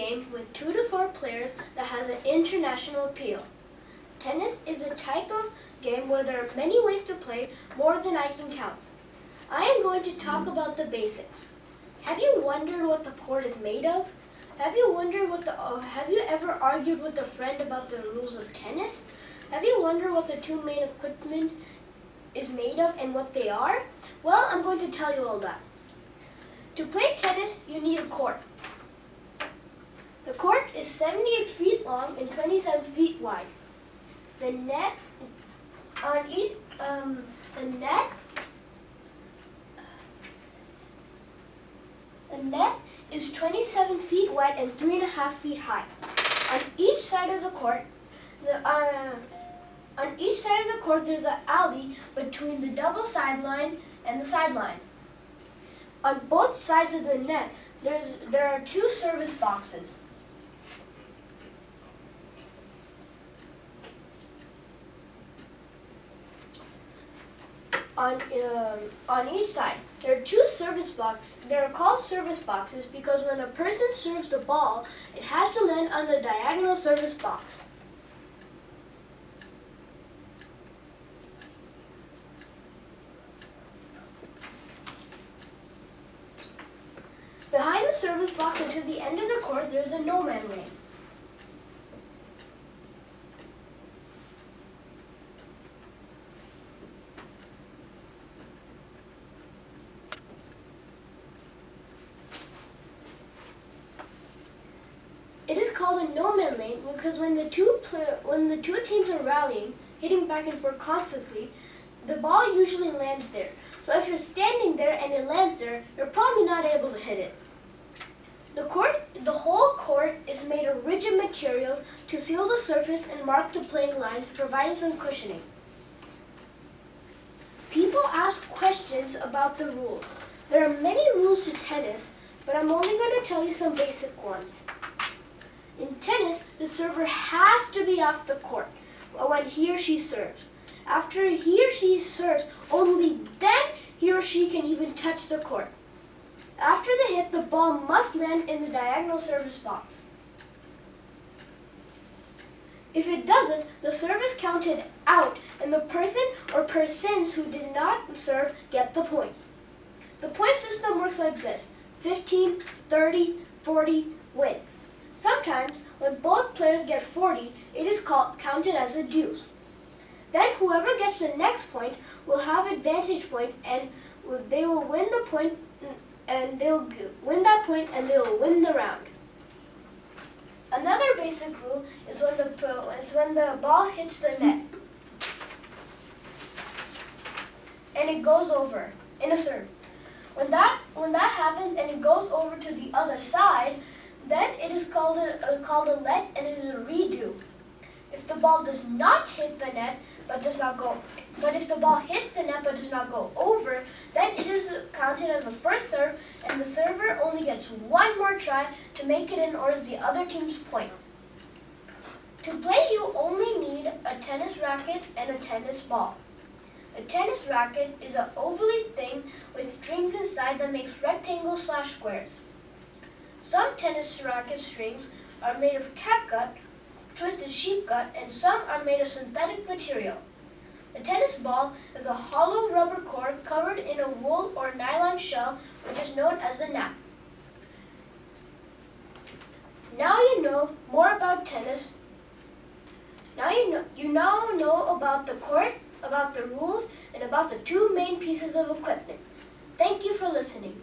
game with 2 to 4 players that has an international appeal. Tennis is a type of game where there are many ways to play, more than I can count. I am going to talk about the basics. Have you wondered what the court is made of? Have you ever argued with a friend about the rules of tennis? Have you wondered what the 2 main equipment is made of and what they are? Well, I'm going to tell you all that. To play tennis, you need a court. The court is 78 feet long and 27 feet wide. The net is 27 feet wide and 3.5 feet high. On each side of the court, there's an alley between the double sideline and the sideline. On both sides of the net, there are 2 service boxes. On each side, there are 2 service boxes. They are called service boxes because when a person serves the ball, it has to land on the diagonal service box. Behind the service box and to the end of the court, there is a no-man lane. It is called a no-man lane because when the two teams are rallying, hitting back and forth constantly, the ball usually lands there. So if you're standing there and it lands there, you're probably not able to hit it. The whole court is made of rigid materials to seal the surface and mark the playing lines, providing some cushioning. People ask questions about the rules. There are many rules to tennis, but I'm only going to tell you some basic ones. In tennis, the server has to be off the court when he or she serves. After he or she serves, only then he or she can even touch the court. After the hit, the ball must land in the diagonal service box. If it doesn't, the serve is counted out and the person or persons who did not serve get the point. The point system works like this: 15, 30, 40, win. Sometimes, when both players get 40, it is counted as a deuce. Then whoever gets the next point will have advantage point, and they will win the point, and they'll win that point, and they will win the round. Another basic rule is when the ball hits the net and it goes over in a serve. When that happens and it goes over to the other side, then it is called a let, and it is a redo. If the ball does not hit the net but if the ball hits the net but does not go over, then it is counted as the first serve, and the server only gets 1 more try to make it in or is the other team's point. To play, you only need a tennis racket and a tennis ball. A tennis racket is an ovally thing with strings inside that makes rectangles/squares. Some tennis racket strings are made of catgut, twisted sheep gut, and some are made of synthetic material. A tennis ball is a hollow rubber core covered in a wool or nylon shell, which is known as a nap. Now you know more about tennis. You now know about the court, about the rules, and about the 2 main pieces of equipment. Thank you for listening.